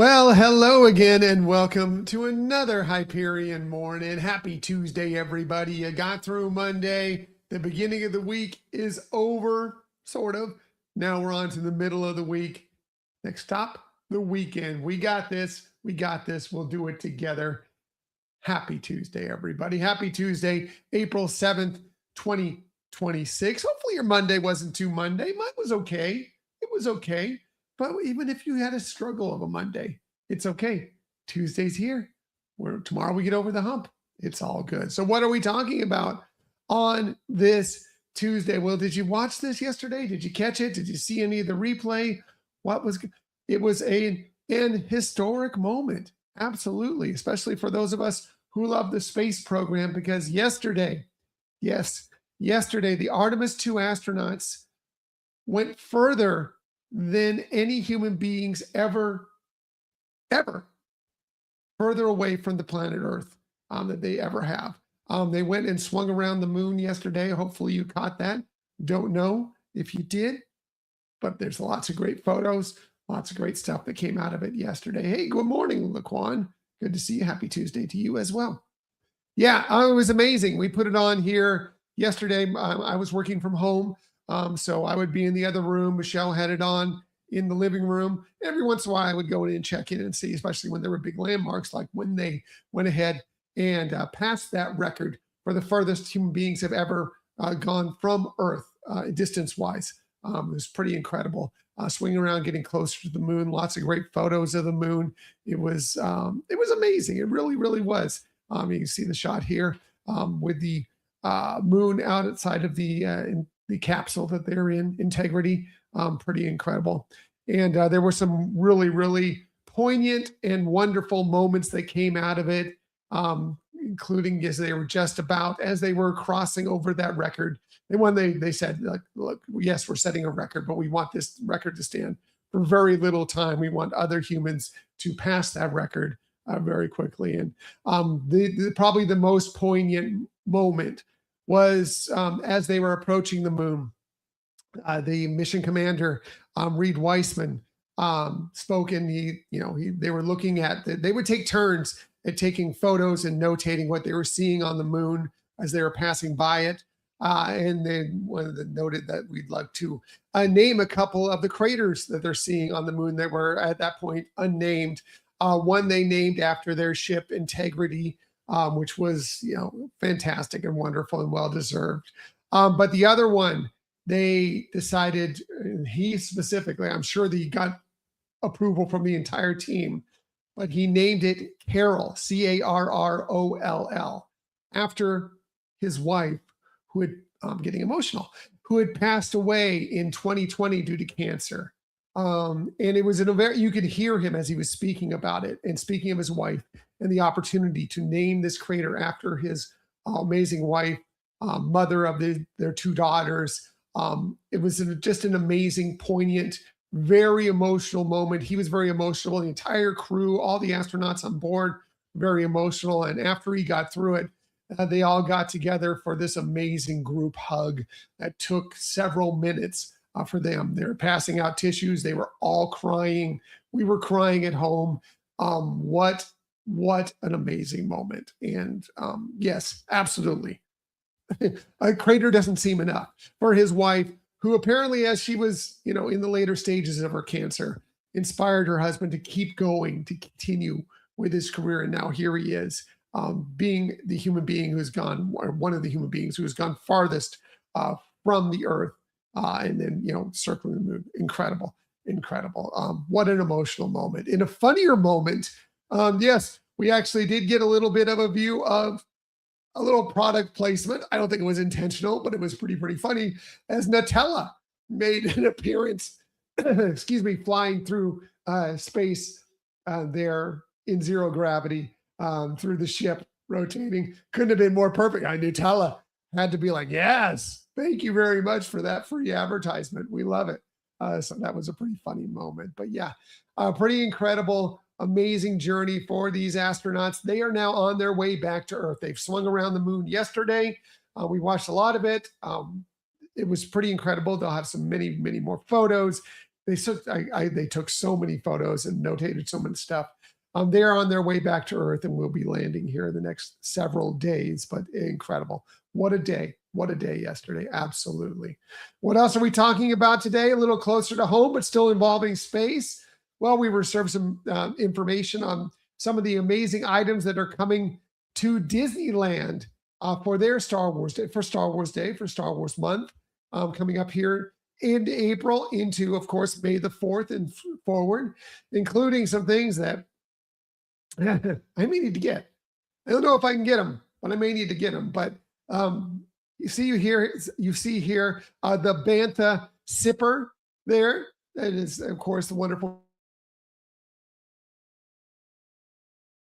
Well, hello again and welcome to another Hyperion morning. Happy Tuesday, everybody. You got through Monday. The beginning of the week is over, sort of. Now we're on to the middle of the week. Next stop, the weekend. We got this. We got this. We'll do it together. Happy Tuesday, everybody. Happy Tuesday, April 7th, 2026. Hopefully your Monday wasn't too Monday. Mine was okay. It was okay. But even if you had a struggle of a Monday, it's okay. Tuesday's here. Tomorrow we get over the hump. It's all good. So what are we talking about on this Tuesday? Well, did you watch this yesterday? Did you catch it? Did you see any of the replay? It was an historic moment. Absolutely, especially for those of us who love the space program, because yesterday, the Artemis 2 astronauts went further than any human beings ever further away from the planet Earth that they ever have. They went and swung around the moon yesterday. Hopefully you caught that. Don't know if you did, but there's lots of great photos, lots of great stuff that came out of it yesterday. Hey, good morning, Laquan. Good to see you. Happy Tuesday to you as well. Yeah, it was amazing. We put it on here yesterday. I was working from home. So I would be in the other room. Michelle had it on in the living room. Every once in a while, I would go in and check in and see, especially when there were big landmarks, like when they went ahead and passed that record for the furthest human beings have ever gone from Earth, distance-wise. It was pretty incredible. Swinging around, getting closer to the moon. Lots of great photos of the moon. It was amazing. It really, really was. You can see the shot here with the moon outside of the capsule that they're in, Integrity. Pretty incredible. And there were some really, really poignant and wonderful moments that came out of it, including as they were as they were crossing over that record. They said, like, look, yes, we're setting a record, but we want this record to stand for very little time. We want other humans to pass that record very quickly. And probably the most poignant moment was as they were approaching the moon. The mission commander, Reed Weissman, spoke, and they were looking at they would take turns at taking photos and notating what they were seeing on the moon as they were passing by it. And then noted that we'd like to name a couple of the craters that they're seeing on the moon that were at that point unnamed. One they named after their ship, Integrity, which was fantastic and wonderful and well deserved. But the other one, they decided, he specifically, I'm sure that he got approval from the entire team, but he named it Carroll, Carroll, after his wife, who had, getting emotional, who had passed away in 2020 due to cancer. And it was you could hear him as he was speaking about it and speaking of his wife and the opportunity to name this crater after his amazing wife, mother of their two daughters. It was just an amazing, poignant, very emotional moment. He was very emotional. The entire crew, all the astronauts on board, very emotional. And after he got through it, they all got together for this amazing group hug that took several minutes for them. They were passing out tissues. They were all crying. We were crying at home. What an amazing moment. And yes, absolutely. A crater doesn't seem enough for his wife, who apparently, as she was, in the later stages of her cancer, inspired her husband to keep going, to continue with his career. And now here he is, being the human being who's gone, or one of the human beings who has gone farthest from the Earth, and then, circling the moon. Incredible. What an emotional moment. In a funnier moment, yes, we actually did get a little bit of a view of a little product placement. I don't think it was intentional, but it was pretty funny, as Nutella made an appearance, flying through space there in zero gravity through the ship, rotating. Couldn't have been more perfect. Nutella had to be like, yes, thank you very much for that free advertisement. We love it. So that was a pretty funny moment. But yeah, pretty incredible, amazing journey for these astronauts. They are now on their way back to Earth. They've swung around the moon yesterday. We watched a lot of it. It was pretty incredible. They'll have many more photos. they took so many photos and notated so much stuff. They are on their way back to Earth and will be landing here in the next several days, but incredible. What a day. What a day yesterday. Absolutely. What else are we talking about today? A little closer to home, but still involving space. Well, we reserved some information on some of the amazing items that are coming to Disneyland for their Star Wars Day, for Star Wars Day, for Star Wars Month, coming up here in April into, of course, May the 4th and forward, including some things that I may need to get. I don't know if I can get them, but I may need to get them. But you see here the Bantha sipper there. That is, of course, the wonderful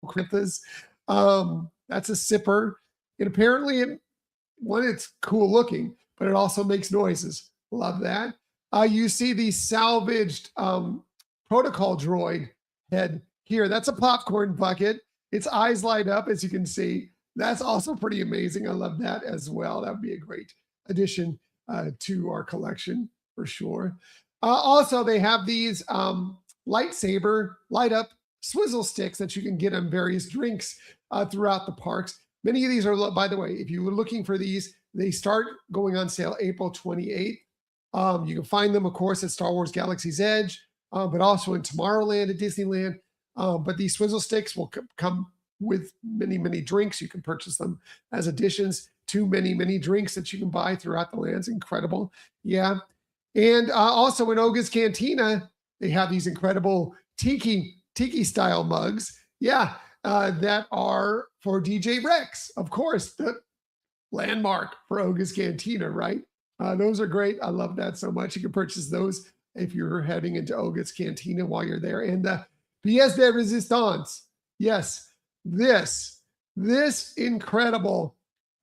Cryptas. That's a sipper. And apparently, it's cool looking, but it also makes noises. Love that. You see the salvaged protocol droid head here. That's a popcorn bucket. Its eyes light up, as you can see. That's also pretty amazing. I love that as well. That would be a great addition to our collection for sure. Also, they have these lightsaber light up swizzle sticks that you can get on various drinks throughout the parks. Many of these are, by the way, if you were looking for these, they start going on sale April 28th. You can find them, of course, at Star Wars Galaxy's Edge, but also in Tomorrowland at Disneyland. But these swizzle sticks will come with many, many drinks. You can purchase them as additions to many, many drinks that you can buy throughout the lands. Incredible. Yeah. And also in Oga's Cantina, they have these incredible tiki style mugs. Yeah. That are for DJ Rex, of course, the landmark for Oga's Cantina, right? Those are great. I love that so much. You can purchase those if you're heading into Oga's Cantina while you're there. And the pièce de résistance. Yes, this incredible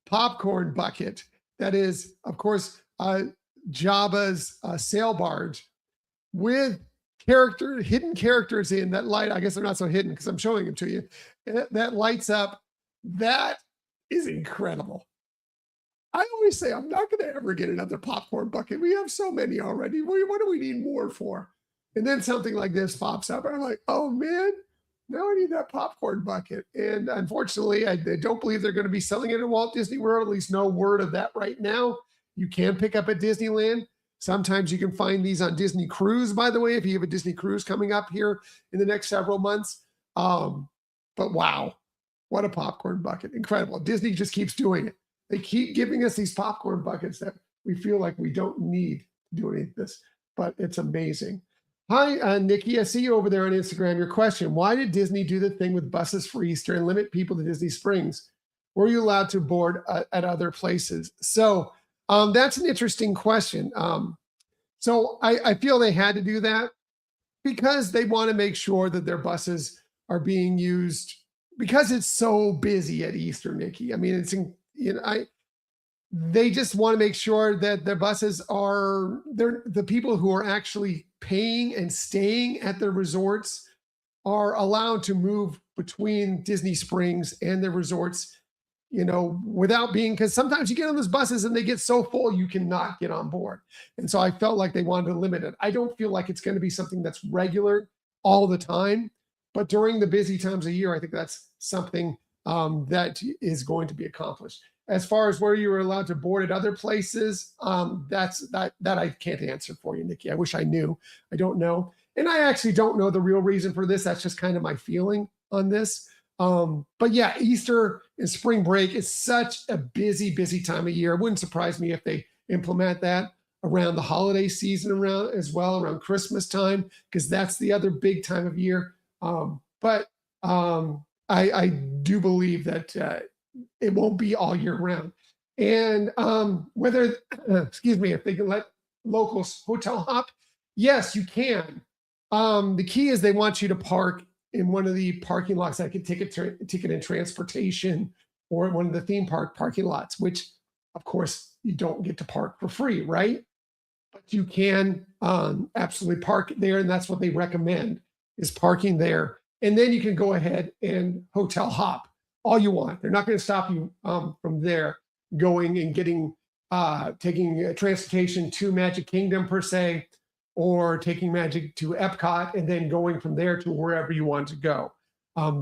popcorn bucket that is, of course, Jabba's sail barge with hidden characters in that light. I guess they're not so hidden because I'm showing them to you. That lights up. That is incredible. I always say I'm not going to ever get another popcorn bucket. We have so many already. What do we need more for? And then something like this pops up, and I'm like, oh man, now I need that popcorn bucket. And unfortunately, I don't believe they're going to be selling it at Walt Disney World. At least no word of that right now. You can pick up at Disneyland. Sometimes you can find these on Disney Cruise, by the way, if you have a Disney Cruise coming up here in the next several months. But wow, what a popcorn bucket. Incredible. Disney just keeps doing it. They keep giving us these popcorn buckets that we feel like we don't need to do any of this, but it's amazing. Hi, Nikki. I see you over there on Instagram. Your question, why did Disney do the thing with buses for Easter and limit people to Disney Springs? Were you allowed to board at other places? So that's an interesting question. So I feel they had to do that because they want to make sure that their buses are being used because it's so busy at Easter, Nikki. I mean, they just want to make sure that their buses the people who are actually paying and staying at the resorts are allowed to move between Disney Springs and the resorts, without being, because sometimes you get on those buses and they get so full you cannot get on board. And so I felt like they wanted to limit it. I don't feel like it's going to be something that's regular all the time, but during the busy times of year, I think that's something that is going to be accomplished. As far as where you were allowed to board at other places, that I can't answer for you, Nikki. I wish I knew. I don't know. And I actually don't know the real reason for this. That's just kind of my feeling on this. But yeah, Easter and spring break is such a busy, busy time of year. It wouldn't surprise me if they implement that around the holiday season around Christmas time, because that's the other big time of year. But I do believe that it won't be all year round. And whether, if they can let locals hotel hop, yes, you can. The key is they want you to park in one of the parking lots like a ticket and transportation, or one of the theme park parking lots, which of course you don't get to park for free, right? But you can absolutely park there, and that's what they recommend is parking there. And then you can go ahead and hotel hop all you want. They're not going to stop you from there going and taking transportation to Magic Kingdom per se, or taking Magic to Epcot and then going from there to wherever you want to go.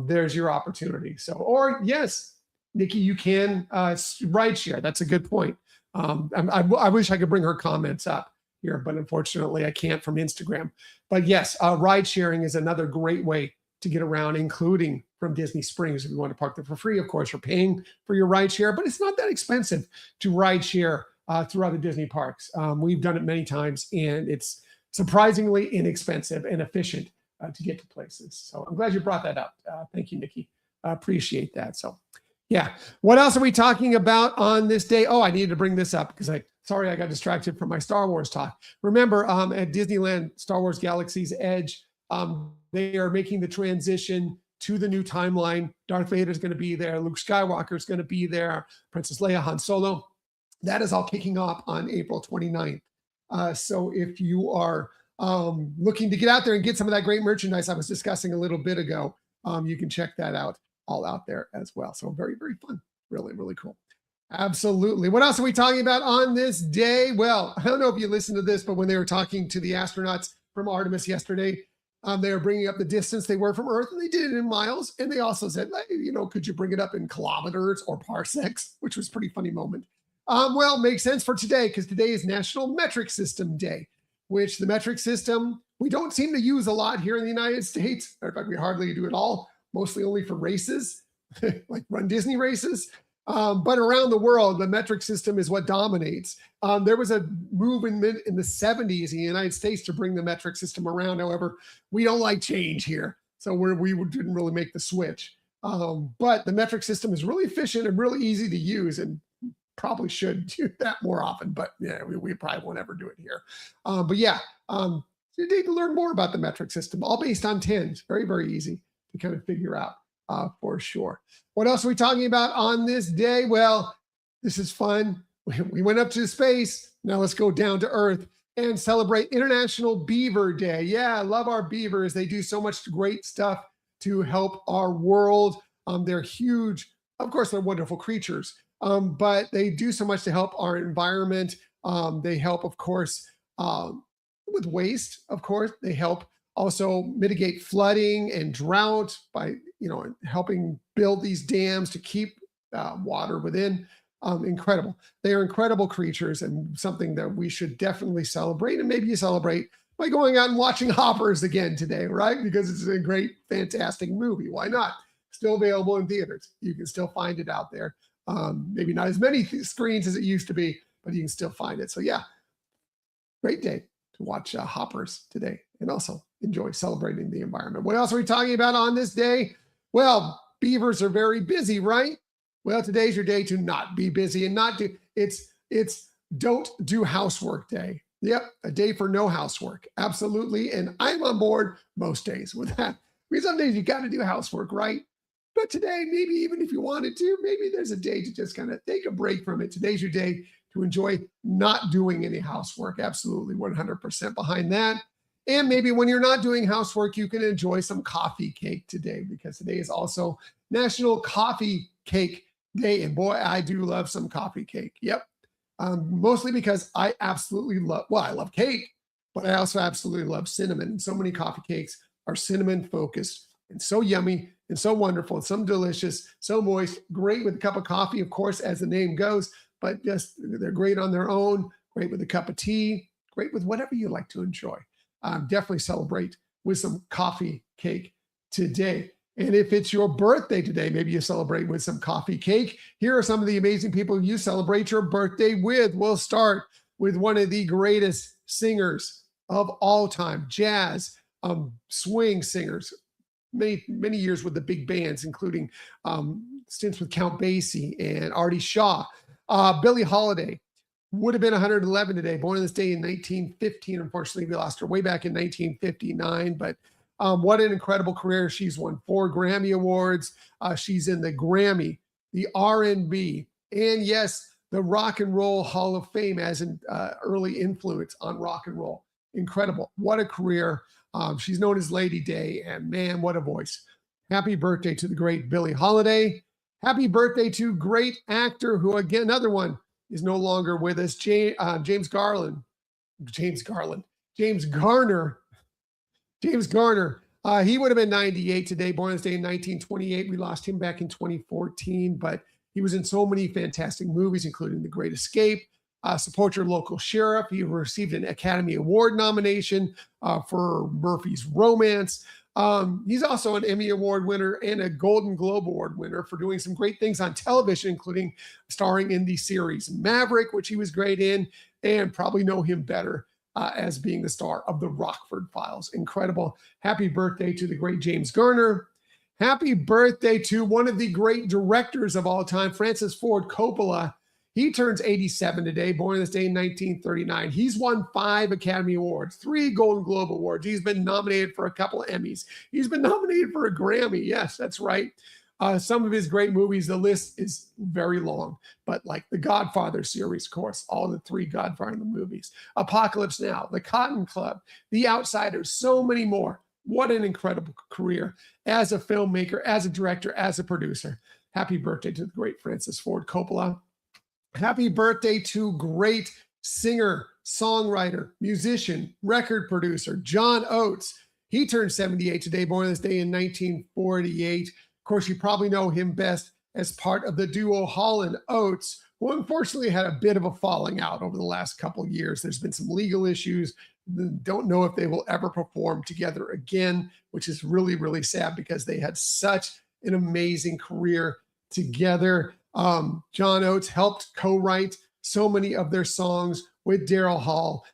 There's your opportunity. So, or yes, Nikki, you can ride share. That's a good point. I wish I could bring her comments up here, but unfortunately I can't from Instagram. But yes, ride sharing is another great way to get around, including from Disney Springs. If you want to park there for free, of course, you're paying for your ride share, but it's not that expensive to ride share throughout the Disney parks. We've done it many times, and it's surprisingly inexpensive and efficient to get to places. So I'm glad you brought that up. Thank you, Nikki. I appreciate that. So yeah. What else are we talking about on this day? Oh, I needed to bring this up because sorry, I got distracted from my Star Wars talk. Remember, at Disneyland, Star Wars Galaxy's Edge, they are making the transition to the new timeline. Darth Vader is going to be there. Luke Skywalker is going to be there. Princess Leia, Han Solo. That is all kicking off on April 29th. So if you are looking to get out there and get some of that great merchandise I was discussing a little bit ago, you can check that out all out there as well. So very, very fun. Really, really cool. Absolutely. What else are we talking about on this day? Well, I don't know if you listened to this, but when they were talking to the astronauts from Artemis yesterday, they were bringing up the distance they were from Earth, and they did it in miles. And they also said, hey, could you bring it up in kilometers or parsecs, which was a pretty funny moment. Well, it makes sense for today because today is National Metric System Day, which the metric system, we don't seem to use a lot here in the United States. In fact, we hardly do it all, mostly only for races, like Run Disney races. But around the world, the metric system is what dominates. There was a movement in the 70s in the United States to bring the metric system around. However, we don't like change here. So we didn't really make the switch. But the metric system is really efficient and really easy to use, and probably should do that more often. But yeah, we probably won't ever do it here. But yeah, you need to learn more about the metric system, all based on tens. Very, very easy to kind of figure out for sure. What else are we talking about on this day? Well, this is fun. We went up to space. Now let's go down to Earth and celebrate International Beaver Day. Yeah, I love our beavers. They do so much great stuff to help our world. They're huge. Of course, they're wonderful creatures, but they do so much to help our environment. They help, of course, with waste. Of course, they help also mitigate flooding and drought by helping build these dams to keep water within. Incredible. They are incredible creatures and something that we should definitely celebrate. And maybe you celebrate by going out and watching Hoppers again today, right? Because it's a great, fantastic movie. Why not? Still available in theaters. You can still find it out there. Maybe not as many screens as it used to be, but you can still find it. So yeah, great day to watch Hoppers today and also enjoy celebrating the environment. What else are we talking about on this day? Well, beavers are very busy, right? Well, today's your day to not be busy and not do, it's don't do housework day. Yep, a day for no housework. Absolutely. And I'm on board most days with that. Because some days you got to do housework, right? But today, maybe even if you wanted to, maybe there's a day to just kind of take a break from it. Today's your day to enjoy not doing any housework. Absolutely 100% behind that. And maybe when you're not doing housework, you can enjoy some coffee cake today, because today is also National Coffee Cake Day. And boy, I do love some coffee cake. Yep. Mostly because I absolutely I love cake, but I also absolutely love cinnamon. And so many coffee cakes are cinnamon focused and so yummy and so wonderful and so delicious, so moist, great with a cup of coffee, of course, as the name goes, but just they're great on their own, great with a cup of tea, great with whatever you like to enjoy. Definitely celebrate with some coffee cake today. And if it's your birthday today, maybe you celebrate with some coffee cake. Here are some of the amazing people you celebrate your birthday with. We'll start with one of the greatest singers of all time, jazz, swing singers, many years with the big bands, including stints with Count Basie and Artie Shaw. Billie Holiday would have been 111 today, born on this day in 1915. Unfortunately, we lost her way back in 1959, but what an incredible career. She's won 4 Grammy Awards. She's in the Grammy, the R&B, and yes, the Rock and Roll Hall of Fame as an early influence on rock and roll. Incredible. What a career. She's known as Lady Day, and man, what a voice. Happy birthday to the great Billie Holiday. Happy birthday to great actor who, again, another one, is no longer with us, James Garland. James Garner. James Garner. He would have been 98 today, born this day in 1928. We lost him back in 2014, but he was in so many fantastic movies, including The Great Escape, Support Your Local Sheriff. He received an Academy Award nomination for Murphy's Romance. He's also an Emmy Award winner and a Golden Globe Award winner for doing some great things on television, including starring in the series Maverick, which he was great in, and probably know him better as being the star of the Rockford Files. Incredible. Happy birthday to the great James Garner. Happy birthday to one of the great directors of all time, Francis Ford Coppola. He turns 87 today, born this day in 1939. He's won 5 Academy Awards, 3 Golden Globe Awards. He's been nominated for a couple of Emmys. He's been nominated for a Grammy. Yes, that's right. Some of his great movies, the list is very long, but like the Godfather series, of course, all the 3 Godfather movies, Apocalypse Now, The Cotton Club, The Outsiders, so many more. What an incredible career as a filmmaker, as a director, as a producer. Happy birthday to the great Francis Ford Coppola. Happy birthday to great singer, songwriter, musician, record producer, John Oates. He turned 78 today, born this day in 1948. Of course, you probably know him best as part of the duo Hall & Oates, who unfortunately had a bit of a falling out over the last couple of years. There's been some legal issues. Don't know if they will ever perform together again, which is really, really sad because they had such an amazing career together. John Oates helped co-write so many of their songs with Daryl Hall,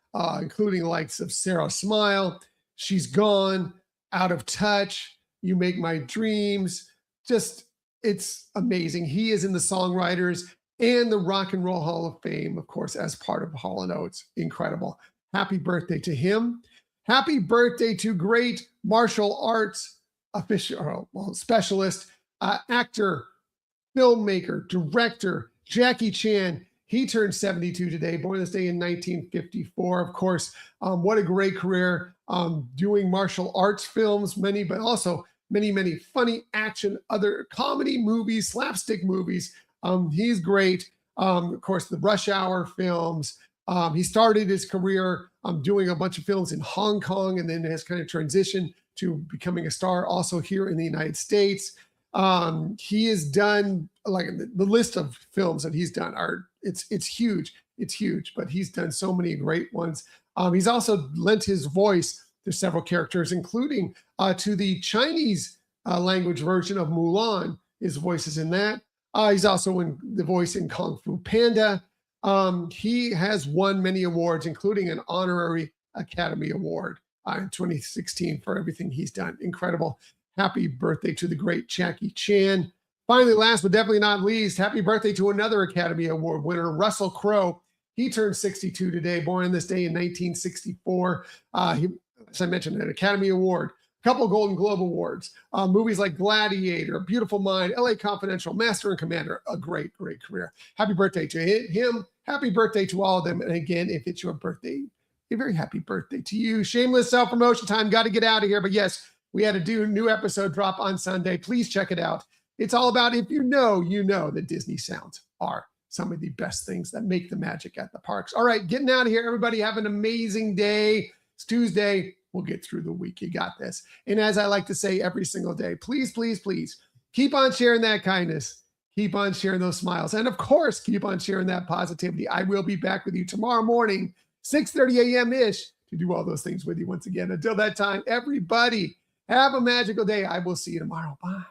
including the likes of Sarah Smile, She's Gone, Out of Touch, You Make My Dreams. Just, it's amazing. He is in the songwriters and the Rock and Roll Hall of Fame, of course, as part of Hall & Oates. Incredible. Happy birthday to him. Happy birthday to great martial arts specialist, actor, filmmaker, director, Jackie Chan. He turned 72 today, born this day in 1954. Of course, what a great career doing martial arts films, but also many funny action, other comedy movies, slapstick movies. He's great. Of course, the Rush Hour films. He started his career doing a bunch of films in Hong Kong and then has kind of transitioned to becoming a star also here in the United States. He has done, like, the list of films that he's done it's huge. It's huge, but he's done so many great ones. He's also lent his voice to several characters, including to the Chinese language version of Mulan. His voice is in that. He's also in the voice in Kung Fu Panda. He has won many awards, including an honorary Academy Award in 2016 for everything he's done. Incredible. Happy birthday to the great Jackie Chan. Finally, last but definitely not least, happy birthday to another Academy Award winner, Russell Crowe. He turned 62 today, born this day in 1964. As I mentioned, an Academy Award, a couple Golden Globe Awards, movies like Gladiator, Beautiful Mind, LA Confidential, Master and Commander. A great career. Happy birthday to him. Happy birthday to all of them. And again, if it's your birthday, a very happy birthday to you. Shameless self-promotion time. Got to get out of here. But yes, we had a new episode drop on Sunday. Please check it out. It's all about, if you know that Disney sounds are some of the best things that make the magic at the parks. All right, getting out of here. Everybody have an amazing day. It's Tuesday. We'll get through the week. You got this. And as I like to say every single day, please keep on sharing that kindness. Keep on sharing those smiles. And of course, keep on sharing that positivity. I will be back with you tomorrow morning, 6:30 a.m.-ish, to do all those things with you once again. Until that time, everybody, have a magical day. I will see you tomorrow. Bye.